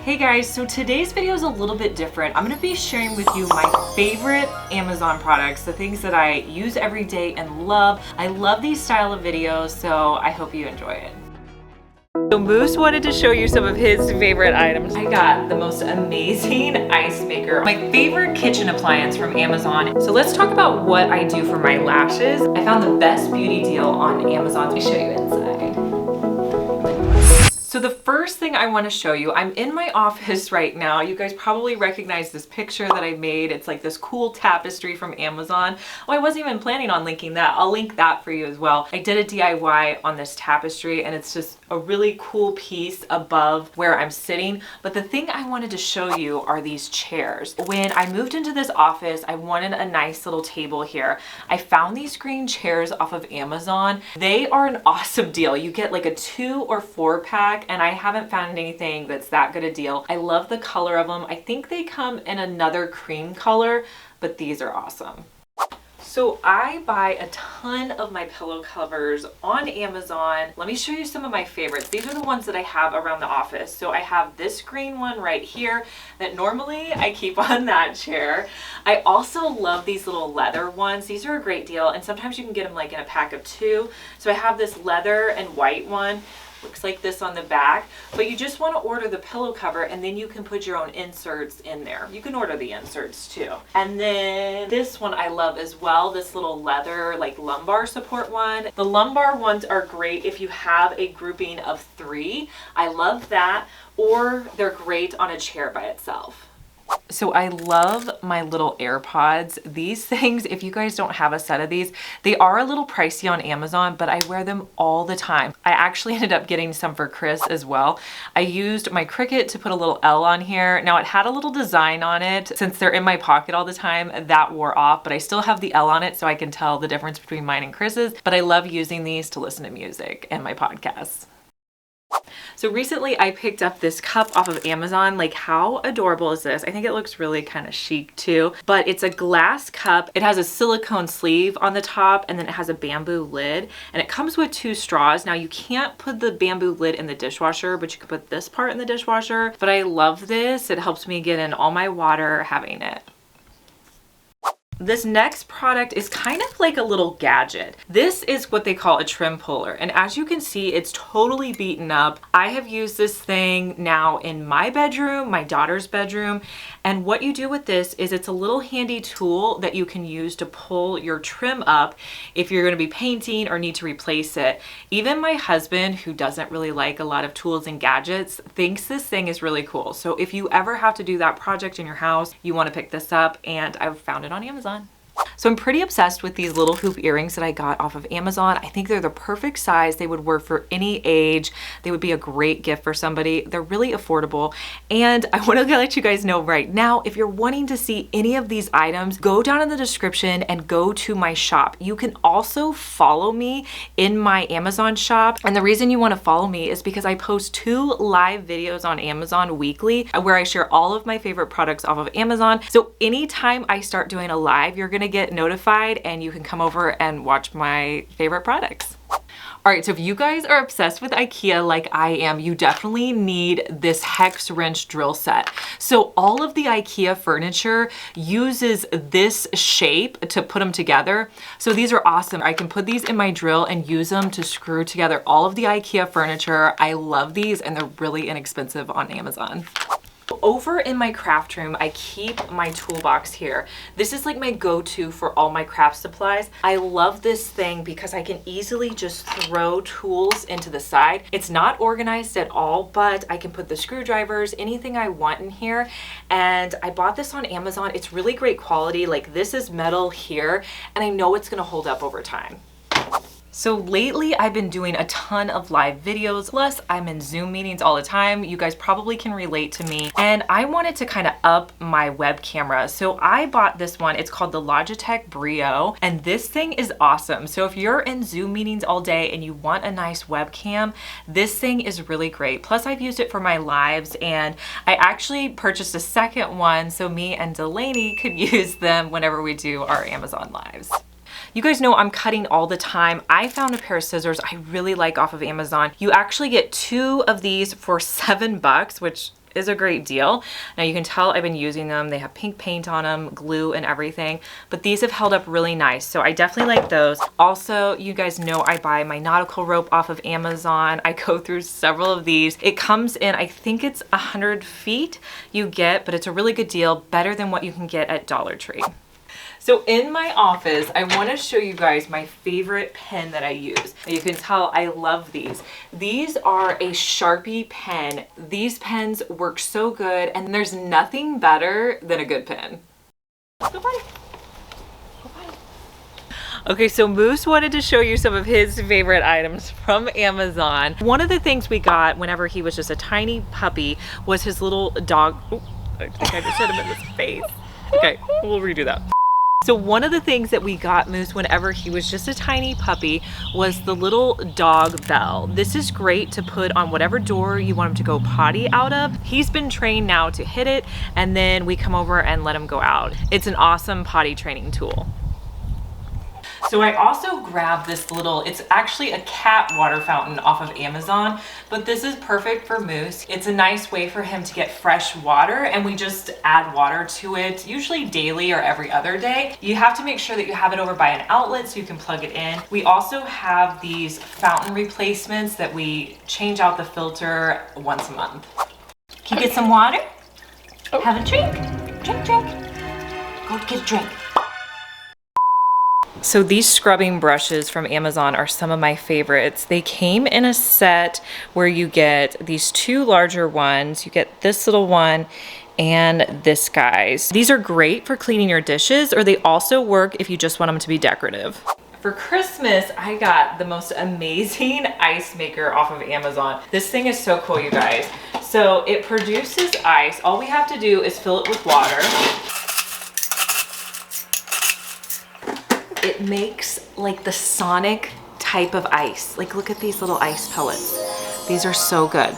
Hey guys, so today's video is a little bit different. I'm going to be sharing with you my favorite Amazon products, the things that I use every day and love. I love these style of videos, so I hope you enjoy it. So Moose wanted to show you some of his favorite items. I got the most amazing ice maker, my favorite kitchen appliance from Amazon. So let's talk about what I do for my lashes. I found the best beauty deal on Amazon. Let me show you inside. So the first thing I want to show you, I'm in my office right now. You guys probably recognize this picture that I made. It's like this cool tapestry from Amazon. Oh, I wasn't even planning on linking that. I'll link that for you as well. I did a DIY on this tapestry and it's just a really cool piece above where I'm sitting. But the thing I wanted to show you are these chairs. When I moved into this office, I wanted a nice little table here. I found these green chairs off of Amazon. They are an awesome deal. You get like a 2 or 4 pack, and I haven't found anything that's that good a deal. I love the color of them. I think they come in another cream color, but these are awesome. So I buy a ton of my pillow covers on Amazon. Let me show you some of my favorites. These are the ones that I have around the office. So I have this green one right here that normally I keep on that chair. I also love these little leather ones. These are a great deal, and sometimes you can get them like in a pack of 2. So I have this leather and white one. Looks like this on the back, but you just want to order the pillow cover and then you can put your own inserts in there. You can order the inserts too. And then this one I love as well, this little leather like lumbar support one. The lumbar ones are great if you have a grouping of 3. I love that, or they're great on a chair by itself. So I love my little AirPods. These things, if you guys don't have a set of these, they are a little pricey on Amazon, but I wear them all the time. I actually ended up getting some for Chris as well. I used my Cricut to put a little L on here. Now it had a little design on it. Since they're in my pocket all the time, that wore off, but I still have the L on it so I can tell the difference between mine and Chris's. But I love using these to listen to music and my podcasts. So recently I picked up this cup off of Amazon. Like, how adorable is this? I think it looks really kind of chic too, but it's a glass cup. It has a silicone sleeve on the top and then it has a bamboo lid, and it comes with 2 straws. Now you can't put the bamboo lid in the dishwasher, but you can put this part in the dishwasher. But I love this. It helps me get in all my water having it. This next product is kind of like a little gadget. This is what they call a trim puller. And as you can see, it's totally beaten up. I have used this thing now in my bedroom, my daughter's bedroom. And what you do with this is it's a little handy tool that you can use to pull your trim up if you're going to be painting or need to replace it. Even my husband, who doesn't really like a lot of tools and gadgets, thinks this thing is really cool. So if you ever have to do that project in your house, you want to pick this up, and I've found it on Amazon. So I'm pretty obsessed with these little hoop earrings that I got off of Amazon. I think they're the perfect size. They would work for any age. They would be a great gift for somebody. They're really affordable. And I want to let you guys know right now, if you're wanting to see any of these items, go down in the description and go to my shop. You can also follow me in my Amazon shop. And the reason you want to follow me is because I post 2 live videos on Amazon weekly where I share all of my favorite products off of Amazon. So anytime I start doing a live, you're going to get notified and you can come over and watch my favorite products. All right, so if you guys are obsessed with IKEA like I am, you definitely need this Hex Wrench Drill Set. So all of the IKEA furniture uses this shape to put them together. So these are awesome. I can put these in my drill and use them to screw together all of the IKEA furniture. I love these and they're really inexpensive on Amazon. Over in my craft room, I keep my toolbox here. This is like my go-to for all my craft supplies. I love this thing because I can easily just throw tools into the side. It's not organized at all, but I can put the screwdrivers, anything I want in here. And I bought this on Amazon. It's really great quality. Like, this is metal here, and I know it's gonna hold up over time. So lately I've been doing a ton of live videos, plus I'm in Zoom meetings all the time. You guys probably can relate to me. And I wanted to kind of up my web camera. So I bought this one. It's called the Logitech Brio. And this thing is awesome. So if you're in Zoom meetings all day and you want a nice webcam, this thing is really great. Plus I've used it for my lives, and I actually purchased a second one so me and Delaney could use them whenever we do our Amazon lives. You guys know I'm cutting all the time. I found a pair of scissors I really like off of Amazon. You actually get 2 of these for $7, which is a great deal. Now you can tell I've been using them. They have pink paint on them, glue and everything, but these have held up really nice. So I definitely like those. Also, you guys know I buy my Nautical Rope off of Amazon. I go through several of these. It comes in, I think it's 100 feet you get, but it's a really good deal, better than what you can get at Dollar Tree. So in my office, I want to show you guys my favorite pen that I use. You can tell I love these. These are a Sharpie pen. These pens work so good, and there's nothing better than a good pen. Goodbye. Goodbye. Okay, so Moose wanted to show you some of his favorite items from Amazon. One of the things we got whenever he was just a tiny puppy was his little dog. Oh, I think I just hit him in his face. Okay, we'll redo that. So one of the things that we got Moose whenever he was just a tiny puppy was the little dog bell. This is great to put on whatever door you want him to go potty out of. He's been trained now to hit it, and then we come over and let him go out. It's an awesome potty training tool. So I also grabbed this little, it's actually a cat water fountain off of Amazon, but this is perfect for Moose. It's a nice way for him to get fresh water, and we just add water to it, usually daily or every other day. You have to make sure that you have it over by an outlet so you can plug it in. We also have these fountain replacements that we change out the filter once a month. Can you get some water? Oh. Have a drink. Drink. Go get a drink. So these scrubbing brushes from Amazon are some of my favorites. They came in a set where you get these two larger ones. You get this little one and this guys. These are great for cleaning your dishes, or they also work if you just want them to be decorative. For Christmas, I got the most amazing ice maker off of Amazon. This thing is so cool, you guys. So it produces ice. All we have to do is fill it with water. It makes like the Sonic type of ice. Like, look at these little ice pellets. These are so good.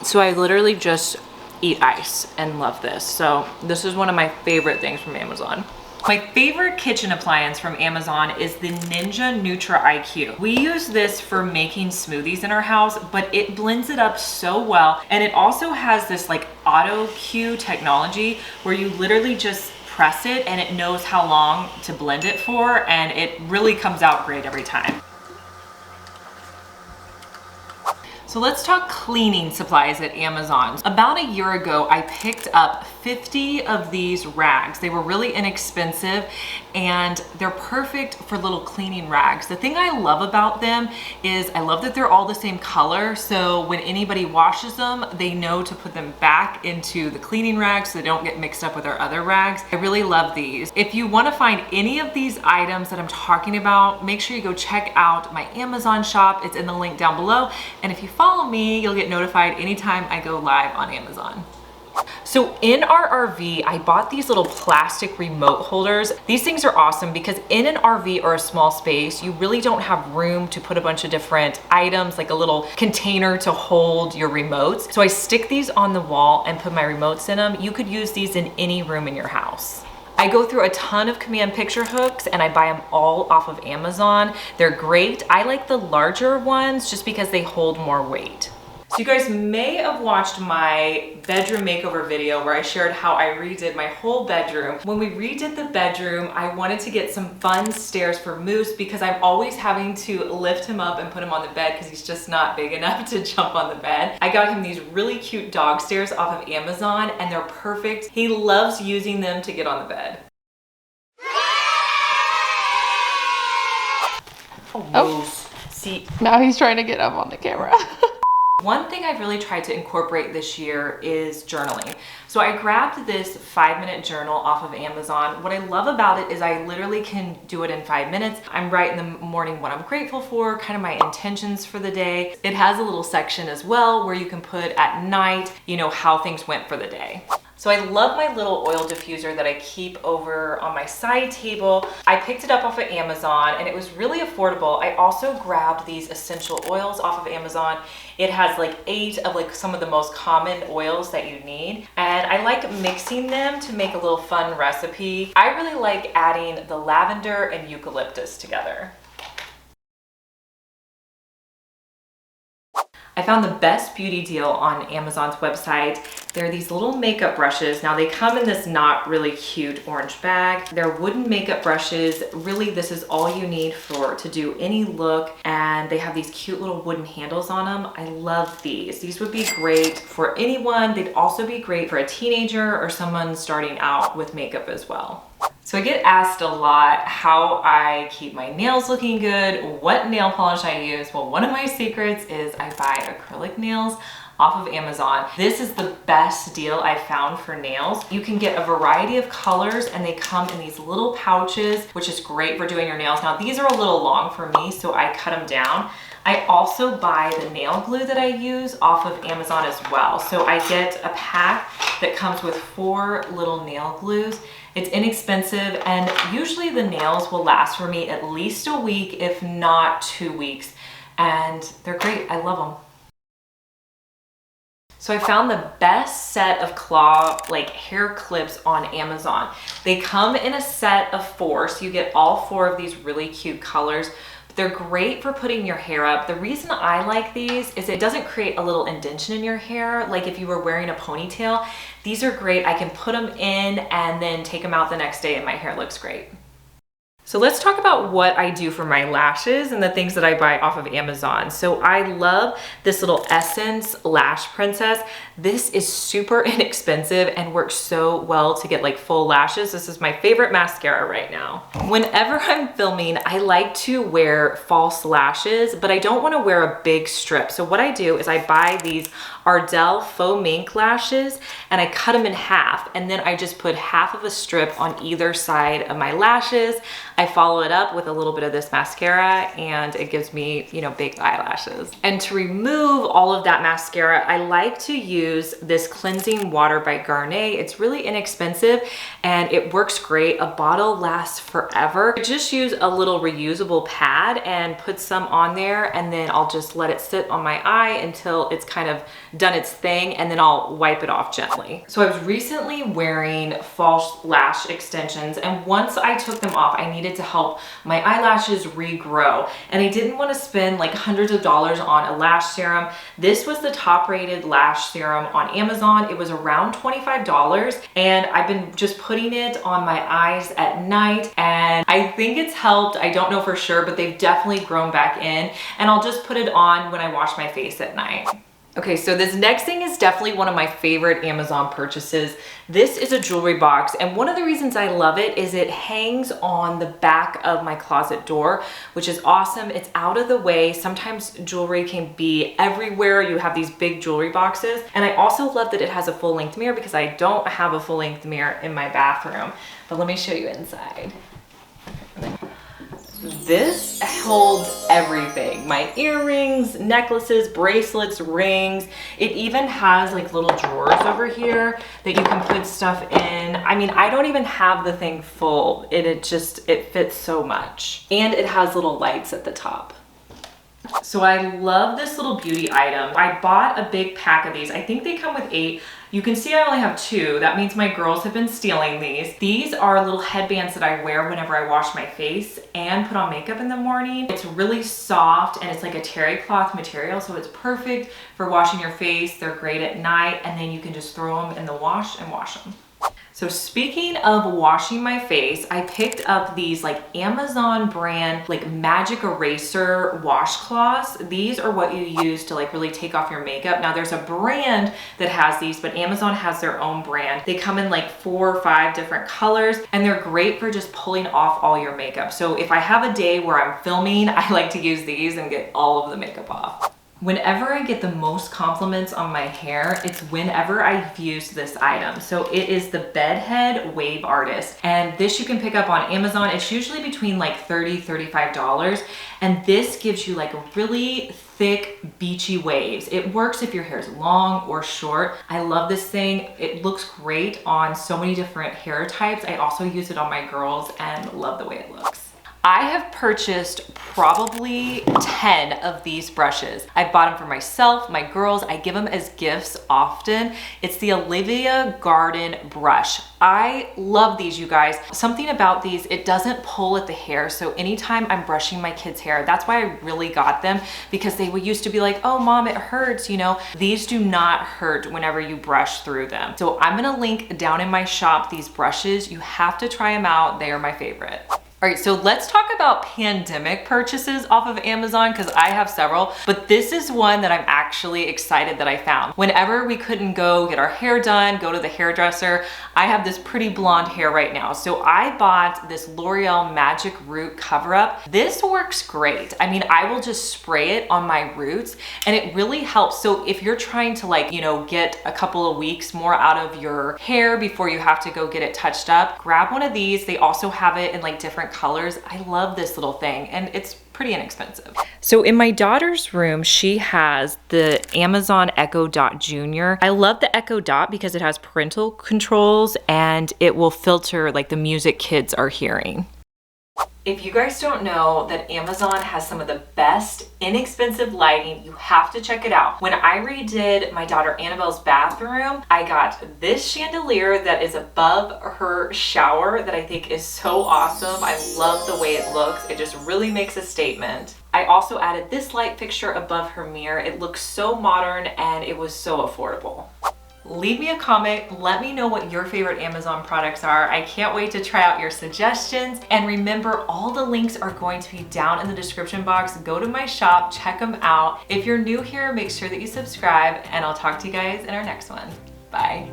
So I literally just eat ice and love this. So this is one of my favorite things from Amazon. My favorite kitchen appliance from Amazon is the Ninja Nutra IQ. We use this for making smoothies in our house, but it blends it up so well. And it also has this like auto cue technology where you literally just press it and it knows how long to blend it for, and it really comes out great every time. So let's talk cleaning supplies at Amazon. About a year ago, I picked up 50 of these rags. They were really inexpensive and they're perfect for little cleaning rags. The thing I love about them is I love that they're all the same color. So when anybody washes them, they know to put them back into the cleaning rags so they don't get mixed up with our other rags. I really love these. If you want to find any of these items that I'm talking about, make sure you go check out my Amazon shop. It's in the link down below. And if you follow me, you'll get notified anytime I go live on Amazon. So in our RV, I bought these little plastic remote holders. These things are awesome because in an RV or a small space, you really don't have room to put a bunch of different items, like a little container to hold your remotes. So I stick these on the wall and put my remotes in them. You could use these in any room in your house. I go through a ton of command picture hooks and I buy them all off of Amazon. They're great. I like the larger ones just because they hold more weight. So you guys may have watched my bedroom makeover video where I shared how I redid my whole bedroom. When we redid the bedroom, I wanted to get some fun stairs for Moose because I'm always having to lift him up and put him on the bed because he's just not big enough to jump on the bed. I got him these really cute dog stairs off of Amazon and they're perfect. He loves using them to get on the bed. Oh, Moose. See, now he's trying to get up on the camera. One thing I've really tried to incorporate this year is journaling. So I grabbed this 5-minute journal off of Amazon. What I love about it is I literally can do it in 5 minutes. I'm writing in the morning what I'm grateful for, kind of my intentions for the day. It has a little section as well where you can put at night, you know, how things went for the day. So I love my little oil diffuser that I keep over on my side table. I picked it up off of Amazon and it was really affordable. I also grabbed these essential oils off of Amazon. It has like 8 of like some of the most common oils that you need. And I like mixing them to make a little fun recipe. I really like adding the lavender and eucalyptus together. I I found the best beauty deal on Amazon's website. They're these little makeup brushes. Now they come in this not really cute orange bag. They're wooden makeup brushes. Really, this is all you need to do any look. And they have these cute little wooden handles on them. I love these. These would be great for anyone. They'd also be great for a teenager or someone starting out with makeup as well. So I get asked a lot how I keep my nails looking good, what nail polish I use. Well, one of my secrets is I buy acrylic nails off of Amazon. This is the best deal I found for nails. You can get a variety of colors and they come in these little pouches, which is great for doing your nails. Now these are a little long for me, so I cut them down. I also buy the nail glue that I use off of Amazon as well. So I get a pack that comes with 4 little nail glues. It's inexpensive and usually the nails will last for me at least a week, if not 2 weeks. And they're great, I love them. So I found the best set of claw hair clips on Amazon. They come in a set of 4, so you get all 4 of these really cute colors. They're great for putting your hair up. The reason I like these is it doesn't create a little indentation in your hair like if you were wearing a ponytail. These are great. I can put them in and then take them out the next day and my hair looks great. So let's talk about what I do for my lashes and the things that I buy off of Amazon. So I love this little Essence Lash Princess. This is super inexpensive and works so well to get full lashes. This is my favorite mascara right now. Whenever I'm filming, I like to wear false lashes, but I don't want to wear a big strip. So what I do is I buy these Ardell Faux Mink lashes and I cut them in half, and then I just put half of a strip on either side of my lashes. I follow it up with a little bit of this mascara and it gives me, big eyelashes. And to remove all of that mascara, I like to use this cleansing water by Garnier. It's really inexpensive and it works great. A bottle lasts forever. I just use a little reusable pad and put some on there, and then I'll just let it sit on my eye until it's kind of done its thing, and then I'll wipe it off gently. So I was recently wearing false lash extensions, and once I took them off, I needed to help my eyelashes regrow, and I didn't want to spend hundreds of dollars on a lash serum. This was the top rated lash serum on Amazon. It was around $25, and I've been just putting it on my eyes at night, and I think it's helped. I don't know for sure, but they've definitely grown back in, and I'll just put it on when I wash my face at night. Okay, so this next thing is definitely one of my favorite Amazon purchases. This is a jewelry box, and one of the reasons I love it is it hangs on the back of my closet door, which is awesome. It's out of the way. Sometimes jewelry can be everywhere. You have these big jewelry boxes. And I also love that it has a full-length mirror because I don't have a full-length mirror in my bathroom. But let me show you inside. This holds everything. My earrings, necklaces, bracelets, rings. It even has little drawers over here that you can put stuff in. I mean, I don't even have the thing full. It fits so much. And it has little lights at the top. So I love this little beauty item. I bought a big pack of these. I think they come with 8. You can see I only have 2. That means my girls have been stealing these. These are little headbands that I wear whenever I wash my face and put on makeup in the morning. It's really soft and it's like a terry cloth material, so it's perfect for washing your face. They're great at night, and then you can just throw them in the wash and wash them. So speaking of washing my face, I picked up these Amazon brand magic eraser washcloths. These are what you use to really take off your makeup. Now there's a brand that has these, but Amazon has their own brand. They come in 4 or 5 different colors, and they're great for just pulling off all your makeup. So if I have a day where I'm filming, I like to use these and get all of the makeup off. Whenever I get the most compliments on my hair, it's whenever I've used this item. So it is the Bedhead Wave Artist, and this you can pick up on Amazon. It's usually between $30, $35, and this gives you really thick beachy waves. It works if your hair is long or short. I love this thing. It looks great on so many different hair types. I also use it on my girls and love the way it looks. I have purchased probably 10 of these brushes. I bought them for myself, my girls. I give them as gifts often. It's the Olivia Garden brush. I love these, you guys. Something about these, it doesn't pull at the hair. So anytime I'm brushing my kids' hair, that's why I really got them, because they would used to be like, oh mom, it hurts, you know. These do not hurt whenever you brush through them. So I'm gonna link down in my shop these brushes. You have to try them out. They are my favorite. All right, so let's talk about pandemic purchases off of Amazon, because I have several, but this is one that I'm actually excited that I found. Whenever we couldn't go get our hair done, go to the hairdresser, I have this pretty blonde hair right now. So I bought this L'Oreal Magic Root Cover-Up. This works great. I mean, I will just spray it on my roots and it really helps. So if you're trying to, like, you know, get a couple of weeks more out of your hair before you have to go get it touched up, grab one of these. They also have it in like different colors. I love this little thing and it's pretty inexpensive. So in my daughter's room, she has the Amazon Echo Dot Junior. I love the Echo Dot because it has parental controls and it will filter like the music kids are hearing. If you guys don't know that Amazon has some of the best inexpensive lighting, you have to check it out. When I redid my daughter Annabelle's bathroom, I got this chandelier that is above her shower that I think is so awesome. I love the way it looks. It just really makes a statement. I also added this light fixture above her mirror. It looks so modern and it was so affordable. Leave me a comment, let me know what your favorite Amazon products are. I can't wait to try out your suggestions. And remember, all the links are going to be down in the description box. Go to my shop, check them out. If you're new here, make sure that you subscribe, and I'll talk to you guys in our next one. Bye.